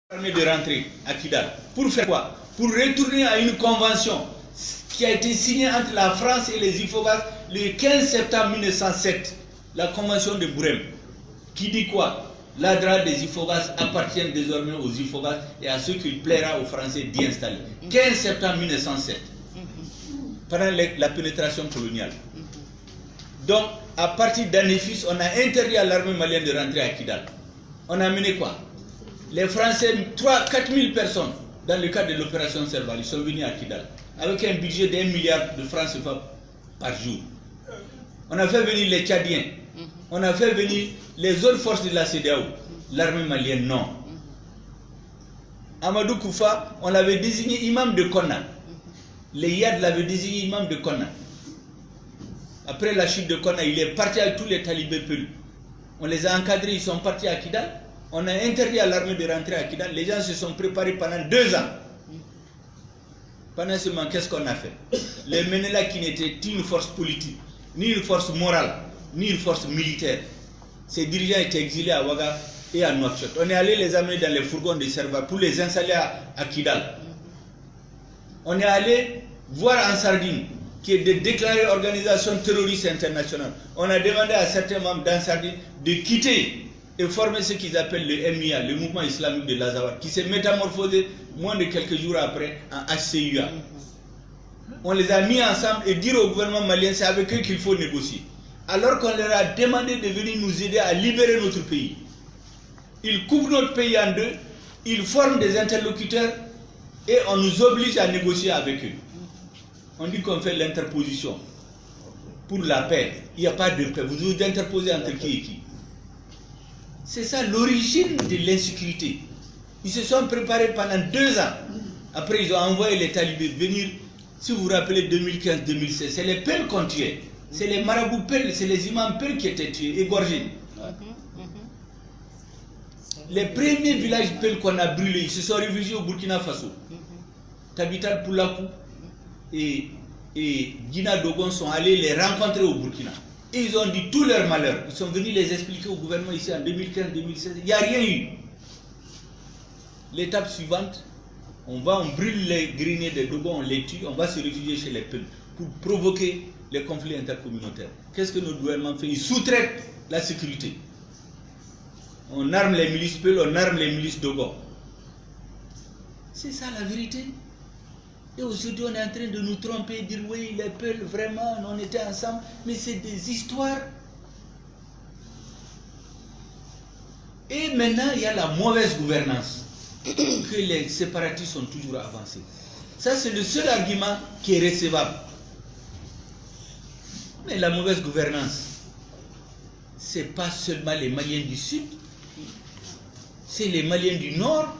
de rentrer à Kidal. Pour faire quoi? Pour retourner à une convention qui a été signée entre la France et les Ifobas le 15 septembre 1907, la convention de Bourem, qui dit quoi? L'Adra des Ifobas appartient désormais aux Ifobas et à ceux qu'il plaira aux Français d'y installer. 15 septembre 1907, pendant la pénétration coloniale. Donc, à partir d'Annéfis, on a interdit à l'armée malienne de rentrer à Kidal. On a mené quoi? Les Français, 4 000 personnes, dans le cadre de l'opération Serval, ils sont venus à Kidal, avec un budget d'1 milliard de francs CFA par jour. On a fait venir les Tchadiens, on a fait venir les autres forces de la CEDEAO, l'armée malienne, non. Amadou Koufa, on l'avait désigné imam de Konna. Les Yad l'avaient désigné imam de Konna. Après la chute de Konna, il est parti avec tous les talibés pelus. On les a encadrés, ils sont partis à Kidal. On a interdit à l'armée de rentrer à Kidal. Les gens se sont préparés pendant 2 ans. Pendant ce moment, qu'est-ce qu'on a fait? Les Ménéla qui n'étaient ni une force politique, ni une force morale, ni une force militaire. Ces dirigeants étaient exilés à Ouaga et à Nouakchott. On est allé les amener dans les fourgons de Serval pour les installer à Kidal. On est allé voir en Sardine, qui est de déclarée organisation terroriste internationale. On a demandé à certains membres d'Ansardine de quitter et former ce qu'ils appellent le MIA, le mouvement islamique de l'Azawad, qui s'est métamorphosé moins de quelques jours après en HCUA. On les a mis ensemble et dire au gouvernement malien, c'est avec eux qu'il faut négocier. Alors qu'on leur a demandé de venir nous aider à libérer notre pays. Ils coupent notre pays en deux, ils forment des interlocuteurs et on nous oblige à négocier avec eux. On dit qu'on fait l'interposition pour la paix. Il n'y a pas de paix. Vous vous interposez entre qui et qui? C'est ça l'origine de l'insécurité. Ils se sont préparés pendant 2 ans. Après, ils ont envoyé les talibés venir. Si vous vous rappelez 2015-2016, c'est les Peuls qu'on tuait. C'est les marabouts Peuls, c'est les imams Peuls qui étaient tués, égorgés. Les premiers villages Peuls qu'on a brûlés, ils se sont réfugiés au Burkina Faso. Tabital Poulakou et Guina Dogon sont allés les rencontrer au Burkina. Et ils ont dit tous leurs malheurs. Ils sont venus les expliquer au gouvernement ici en 2015-2016. Il n'y a rien eu. L'étape suivante, on brûle les greniers de Dogon, on les tue, on va se réfugier chez les peuples pour provoquer les conflits intercommunautaires. Qu'est-ce que notre gouvernement fait? Il sous-traite la sécurité. On arme les milices Peuls, on arme les milices Dogon. C'est ça la vérité. Et aujourd'hui, on est en train de nous tromper, dire oui, les Peuls, vraiment, on était ensemble, mais c'est des histoires. Et maintenant, il y a la mauvaise gouvernance, que les séparatistes ont toujours avancé. Ça, c'est le seul argument qui est recevable. Mais la mauvaise gouvernance, ce n'est pas seulement les Maliens du Sud, c'est les Maliens du Nord.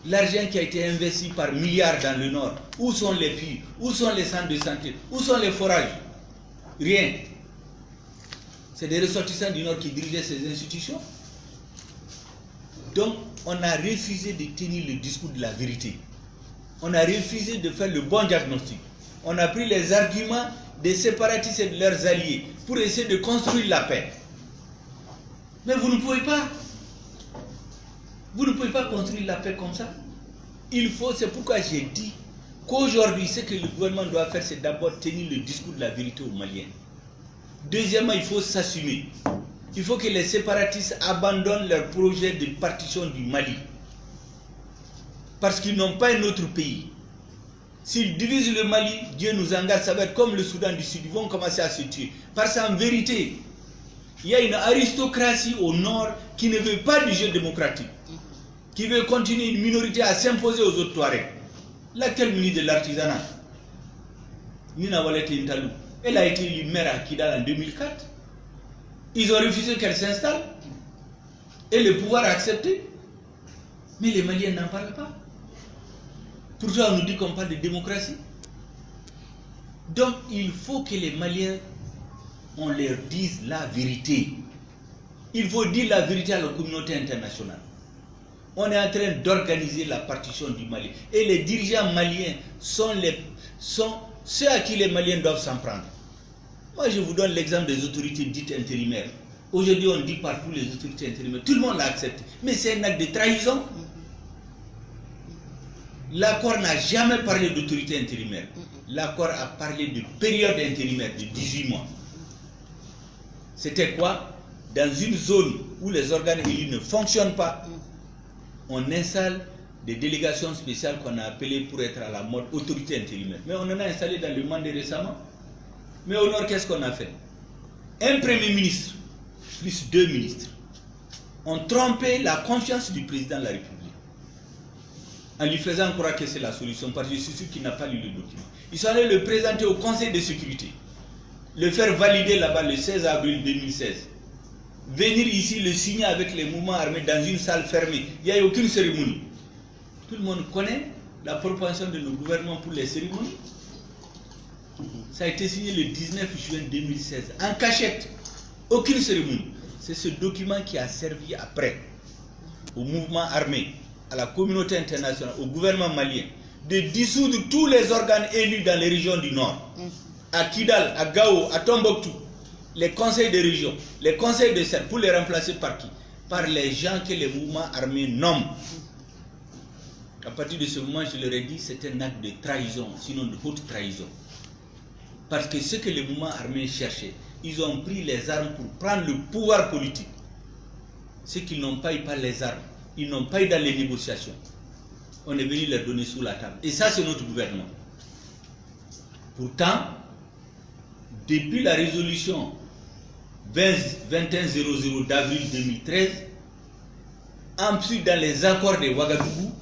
L'argent qui a été investi par milliards dans le Nord, où sont les puits, où sont les centres de santé, où sont les forages? Rien. C'est des ressortissants du Nord qui dirigeaient ces institutions. Donc, on a refusé de tenir le discours de la vérité. On a refusé de faire le bon diagnostic. On a pris les arguments des séparatistes et de leurs alliés pour essayer de construire la paix. Mais vous ne pouvez pas. Vous ne pouvez pas construire la paix comme ça. Il faut, c'est pourquoi j'ai dit qu'aujourd'hui, ce que le gouvernement doit faire, c'est d'abord tenir le discours de la vérité aux Maliens. Deuxièmement, il faut s'assumer. Il faut que les séparatistes abandonnent leur projet de partition du Mali. Parce qu'ils n'ont pas un autre pays. S'ils divisent le Mali, Dieu nous engage, ça va être comme le Soudan du Sud. Ils vont commencer à se tuer. Parce qu'en vérité, il y a une aristocratie au nord qui ne veut pas du jeu démocratique, qui veut continuer une minorité à s'imposer aux autres Touaregs. Laquelle ministre de l'artisanat, Nina Walete Intalou, elle a été élue maire à Kidal en 2004. Ils ont refusé qu'elle s'installe et le pouvoir a accepté. Mais les Maliens n'en parlent pas. Pourtant, on nous dit qu'on parle de démocratie. Donc, il faut que les Maliens, on leur dise la vérité. Il faut dire la vérité à la communauté internationale. On est en train d'organiser la partition du Mali. Et les dirigeants maliens sont ceux à qui les Maliens doivent s'en prendre. Moi, je vous donne l'exemple des autorités dites intérimaires. Aujourd'hui, on dit partout les autorités intérimaires. Tout le monde l'a accepté. Mais c'est un acte de trahison. L'accord n'a jamais parlé d'autorité intérimaire. L'accord a parlé de période intérimaire de 18 mois. C'était quoi? Dans une zone où les organes élus ne fonctionnent pas, on installe des délégations spéciales qu'on a appelées pour être à la mode autorité intérimaire. Mais on en a installé dans le Mandé récemment. Mais au nord, qu'est-ce qu'on a fait? Un premier ministre, plus 2 ministres, ont trompé la confiance du président de la République en lui faisant croire que c'est la solution, parce que je suis sûr qu'il n'a pas lu le document. Ils sont allés le présenter au Conseil de sécurité, le faire valider là-bas le 16 avril 2016. Venir ici le signer avec les mouvements armés dans une salle fermée. Il n'y a eu aucune cérémonie. Tout le monde connaît la propension de nos gouvernements pour les cérémonies. Ça a été signé le 19 juin 2016, en cachette. Aucune cérémonie. C'est ce document qui a servi après au mouvement armé, à la communauté internationale, au gouvernement malien, de dissoudre tous les organes élus dans les régions du Nord. À Kidal, à Gao, à Tombouctou. Les conseils de région, les conseils de serre, pour les remplacer par qui? Par les gens que les mouvements armés nomment. À partir de ce moment, je leur ai dit, c'est un acte de trahison, sinon de haute trahison. Parce que ce que les mouvements armés cherchaient, ils ont pris les armes pour prendre le pouvoir politique. Ceux qui n'ont pas eu par les armes, ils n'ont pas eu dans les négociations. On est venu leur donner sous la table. Et ça, c'est notre gouvernement. Pourtant, depuis la résolution 2100 d'avril 2013, ensuite dans les accords de Ouagadougou,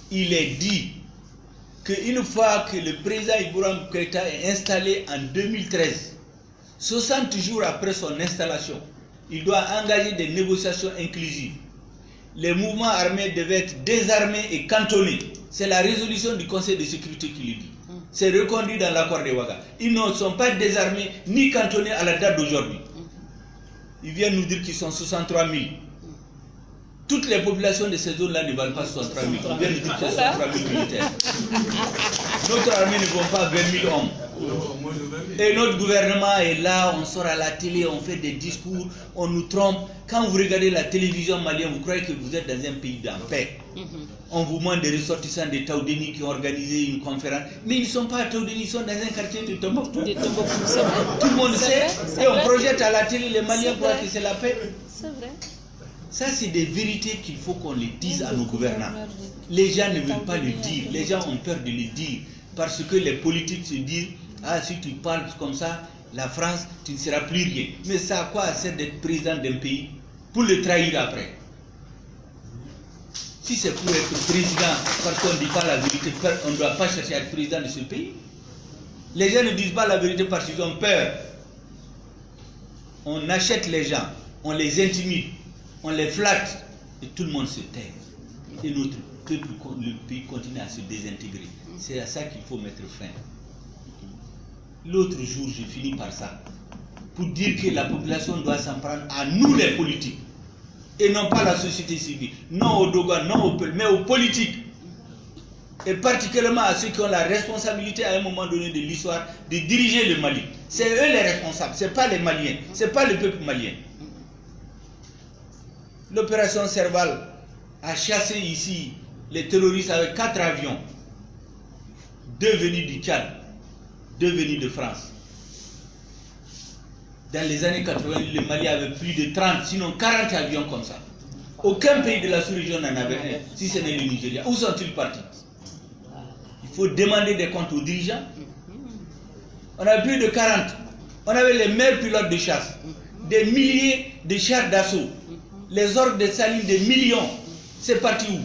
il est dit qu'une fois que le président Ibrahim Keïta est installé en 2013, 60 jours après son installation, il doit engager des négociations inclusives. Les mouvements armés devaient être désarmés et cantonnés. C'est la résolution du Conseil de sécurité qui le dit. C'est reconduit dans l'accord de Ouaga. Ils ne sont pas désarmés ni cantonnés à la date d'aujourd'hui. Ils viennent nous dire qu'ils sont 63 000. Toutes les populations de ces zones-là ne valent pas 63 000. Ils viennent nous dire qu'ils sont 63 000 militaires. Notre armée ne vaut pas 20 000 hommes. Et notre gouvernement est là, on sort à la télé, on fait des discours, on nous trompe. Quand vous regardez la télévision malienne, vous croyez que vous êtes dans un pays en paix. On vous demande des ressortissants de Taoudéni qui ont organisé une conférence. Mais ils ne sont pas à Taoudéni, ils sont dans un quartier de Tombouctou. Tout le monde sait. Et on projette à la télé, les Maliens croient que c'est la paix. C'est vrai. Ça, c'est des vérités qu'il faut qu'on les dise à nos gouvernants. Les gens ne veulent pas le dire. Les gens ont peur de le dire. Parce que les politiques se disent, ah, si tu parles comme ça, la France, tu ne seras plus rien. Mais ça a quoi à faire d'être président d'un pays pour le trahir après? Si c'est pour être président parce qu'on ne dit pas la vérité, on ne doit pas chercher à être président de ce pays. Les gens ne disent pas la vérité parce qu'ils ont peur. On achète les gens, on les intimide, on les flatte et tout le monde se tait. Et notre peuple, le pays continue à se désintégrer. C'est à ça qu'il faut mettre fin. L'autre jour, je finis par ça, pour dire que la population doit s'en prendre à nous les politiques, et non pas la société civile, non aux Dogon, non au peuple, mais aux politiques, et particulièrement à ceux qui ont la responsabilité à un moment donné de l'histoire de diriger le Mali. C'est eux les responsables, ce n'est pas les Maliens, ce n'est pas le peuple malien. L'opération Serval a chassé ici les terroristes avec 4 avions, 2 venus du Tchad, 2 venus de France. Dans les années 80, le Mali avait plus de 30, sinon 40 avions comme ça. Aucun pays de la sous-région n'en avait un, si ce n'est le Nigeria. Où sont-ils partis? Il faut demander des comptes aux dirigeants. On avait plus de 40. On avait les meilleurs pilotes de chasse, des milliers de chars d'assaut, les ordres de saline des millions. C'est parti où?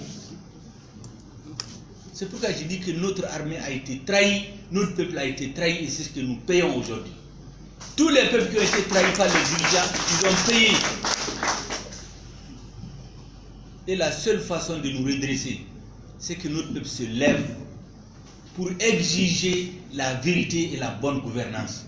C'est pourquoi je dis que notre armée a été trahie, notre peuple a été trahi et c'est ce que nous payons aujourd'hui. Tous les peuples qui ont été trahis par les dirigeants, ils ont payé. Et la seule façon de nous redresser, c'est que notre peuple se lève pour exiger la vérité et la bonne gouvernance.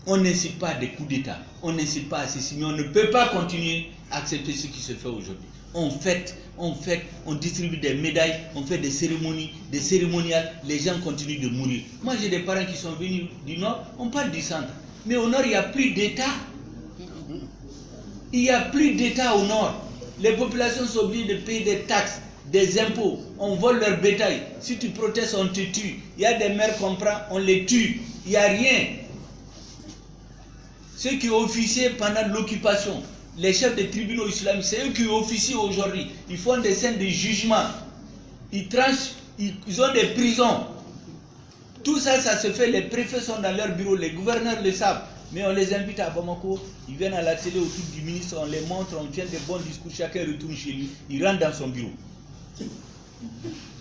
On n'incite pas à des coups d'État, on n'incite pas à ceci, mais on ne peut pas continuer à accepter ce qui se fait aujourd'hui. On fête, on distribue des médailles, on fait des cérémonies, des cérémoniales, les gens continuent de mourir. Moi j'ai des parents qui sont venus du Nord, on parle du centre, mais au Nord il n'y a plus d'État. Il n'y a plus d'État au Nord. Les populations sont obligées de payer des taxes des impôts, on vole leur bétail. Si tu protestes, on te tue. Il y a des maires qu'on prend, on les tue. Il n'y a rien. Ceux qui officiaient pendant l'occupation, les chefs des tribunaux islamiques, c'est eux qui officient aujourd'hui. Ils font des scènes de jugement. Ils tranchent, ils ont des prisons. Tout ça, ça se fait. Les préfets sont dans leur bureau, les gouverneurs le savent. Mais on les invite à Bamako, ils viennent à la télé autour du ministre, on les montre, on tient des bons discours, chacun retourne chez lui, il rentre dans son bureau.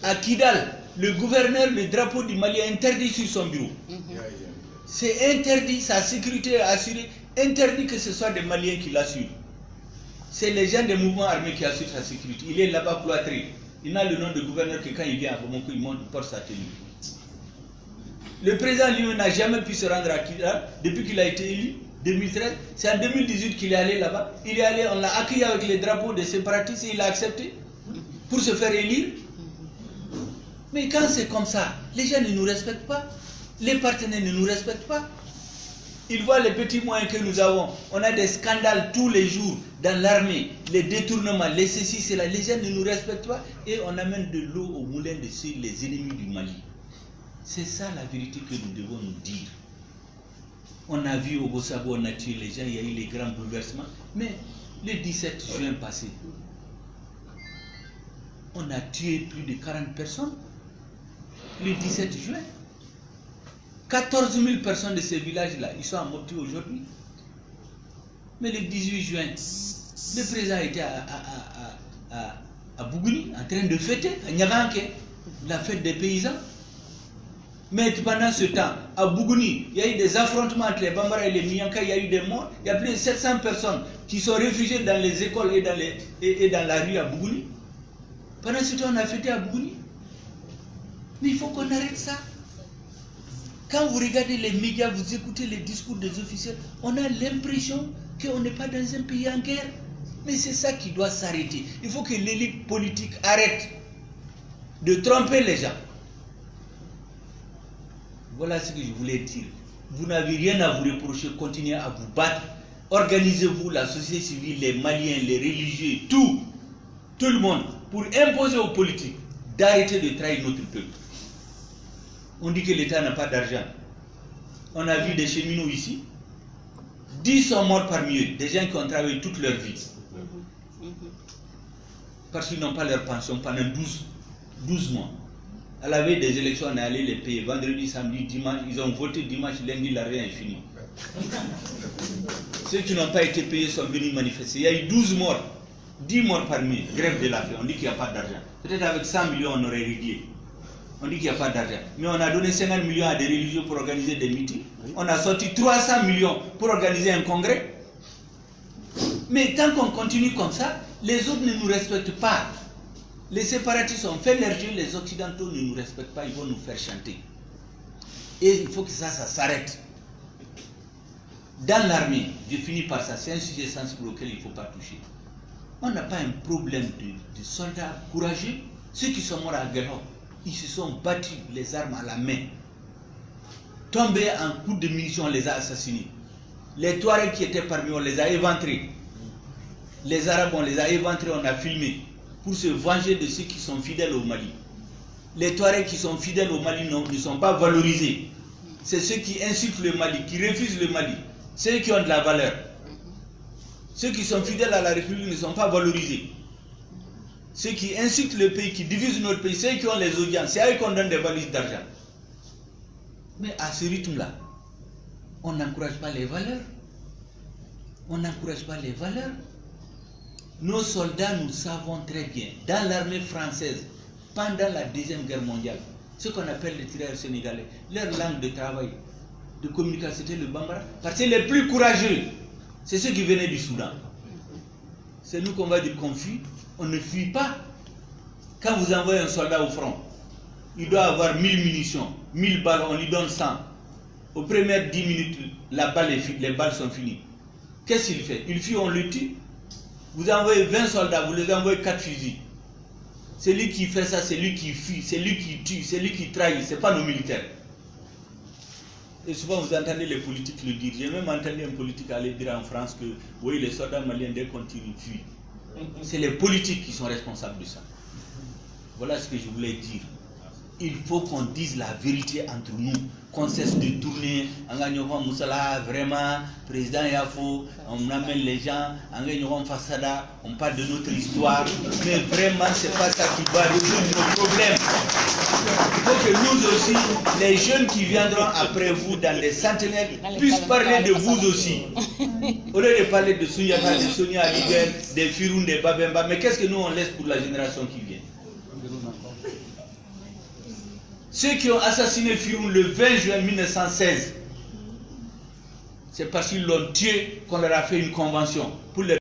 À Kidal, le gouverneur, le drapeau du Mali est interdit sur son bureau. C'est interdit, sa sécurité est assurée, interdit que ce soit des Maliens qui l'assurent. C'est les gens des mouvements armés qui assurent sa sécurité. Il est là-bas cloîtré. Il n'a le nom de gouverneur que quand il vient à Bamako, il monte, il porte sa tenue. Le président lui n'a jamais pu se rendre à Kidal depuis qu'il a été élu, 2013. C'est en 2018 qu'il est allé là-bas. Il est allé, on l'a accueilli avec les drapeaux des séparatistes et il a accepté pour se faire élire. Mais quand c'est comme ça, les gens ne nous respectent pas. Les partenaires ne nous respectent pas. Ils voient les petits moyens que nous avons. On a des scandales tous les jours dans l'armée, les détournements, les ceci, cela. Les gens ne nous respectent pas et on amène de l'eau au moulin de ceux, les ennemis du Mali. C'est ça la vérité que nous devons nous dire. On a vu au Bossabo, on a tué les gens, il y a eu les grands bouleversements. Mais le 17 juin passé, on a tué plus de 40 personnes. Le 17 juin. 14 000 personnes de ces villages-là, ils sont en Mopti aujourd'hui. Mais le 18 juin, le président était à Bougouni, en train de fêter, à Nyaganke, la fête des paysans. Mais pendant ce temps, à Bougouni, il y a eu des affrontements entre les Bambara et les Miyanka, il y a eu des morts. Il y a plus de 700 personnes qui sont réfugiées dans les écoles et dans la rue à Bougouni. Pendant ce temps, on a fêté à Bougouni. Mais il faut qu'on arrête ça. Quand vous regardez les médias, vous écoutez les discours des officiels, on a l'impression qu'on n'est pas dans un pays en guerre. Mais c'est ça qui doit s'arrêter. Il faut que l'élite politique arrête de tromper les gens. Voilà ce que je voulais dire. Vous n'avez rien à vous reprocher, continuez à vous battre. Organisez-vous, la société civile, les Maliens, les religieux, tout le monde, pour imposer aux politiques d'arrêter de trahir notre peuple. On dit que l'État n'a pas d'argent. On a vu des cheminots ici. 10 sont morts parmi eux, des gens qui ont travaillé toute leur vie. Parce qu'ils n'ont pas leur pension pendant 12 mois. À la veille des élections, on est allé les payer. Vendredi, samedi, dimanche, ils ont voté dimanche, lundi, l'argent est fini. Ceux qui n'ont pas été payés sont venus manifester. Il y a eu 12 morts, 10 morts parmi eux, grève de la faim. On dit qu'il n'y a pas d'argent. Peut-être avec 100 millions, on aurait réglé. On dit qu'il n'y a pas d'argent. Mais on a donné 50 millions à des religieux pour organiser des meetings. On a sorti 300 millions pour organiser un congrès. Mais tant qu'on continue comme ça, les autres ne nous respectent pas. Les séparatistes ont fait leur jeu, les occidentaux ne nous respectent pas, ils vont nous faire chanter. Et il faut que ça s'arrête. Dans l'armée, je finis par ça, c'est un sujet sensible auquel il ne faut pas toucher. On n'a pas un problème de soldats courageux. Ceux qui sont morts à Guéhok, ils se sont battus les armes à la main. Tombés en coup de munitions, on les a assassinés. Les Touaregs qui étaient parmi eux, on les a éventrés. Les Arabes, on les a éventrés, on a filmé. Pour se venger de ceux qui sont fidèles au Mali. Les Touaregs qui sont fidèles au Mali ne sont pas valorisés. C'est ceux qui insultent le Mali, qui refusent le Mali. Ceux qui ont de la valeur. Ceux qui sont fidèles à la République ne sont pas valorisés. Ceux qui insultent le pays, qui divisent notre pays, ceux qui ont les audiences, c'est à eux qu'on donne des valises d'argent. Mais à ce rythme-là, on n'encourage pas les valeurs. On n'encourage pas les valeurs. Nos soldats, nous savons très bien, dans l'armée française, pendant la Deuxième Guerre mondiale, ce qu'on appelle les tirailleurs sénégalais, leur langue de travail, de communication, c'était le Bambara. Parce que les plus courageux, c'est ceux qui venaient du Soudan. C'est nous qu'on va dire qu'on fuit, on ne fuit pas. Quand vous envoyez un soldat au front, il doit avoir 1000 munitions, 1000 balles, on lui donne 100. Aux premières 10 minutes, les balles sont finies. Qu'est-ce qu'il fait? Il fuit, on le tue. Vous envoyez 20 soldats, vous les envoyez 4 fusils. C'est lui qui fait ça, c'est lui qui fuit, c'est lui qui tue, c'est lui qui trahit, ce n'est pas nos militaires. Et souvent vous entendez les politiques le dire. J'ai même entendu un politique aller dire en France que oui, les soldats maliens, dès qu'on tire, ils fuient. C'est les politiques qui sont responsables de ça. Voilà ce que je voulais dire. Il faut qu'on dise la vérité entre nous, qu'on cesse de tourner. Moussala, vraiment, président Yafo, on amène les gens, on parle de notre histoire, mais vraiment, c'est pas ça qui va résoudre nos problèmes. Il faut que nous aussi, les jeunes qui viendront après vous dans les centenaires, puissent parler de vous aussi. Au lieu de parler de Sunyata, de Sonia Aliber, des Firoun, des Babemba, mais qu'est-ce que nous on laisse pour la génération qui vient? Ceux qui ont assassiné Firoun le 20 juin 1916, c'est parce qu'ils l'ont tué qu'on leur a fait une convention pour les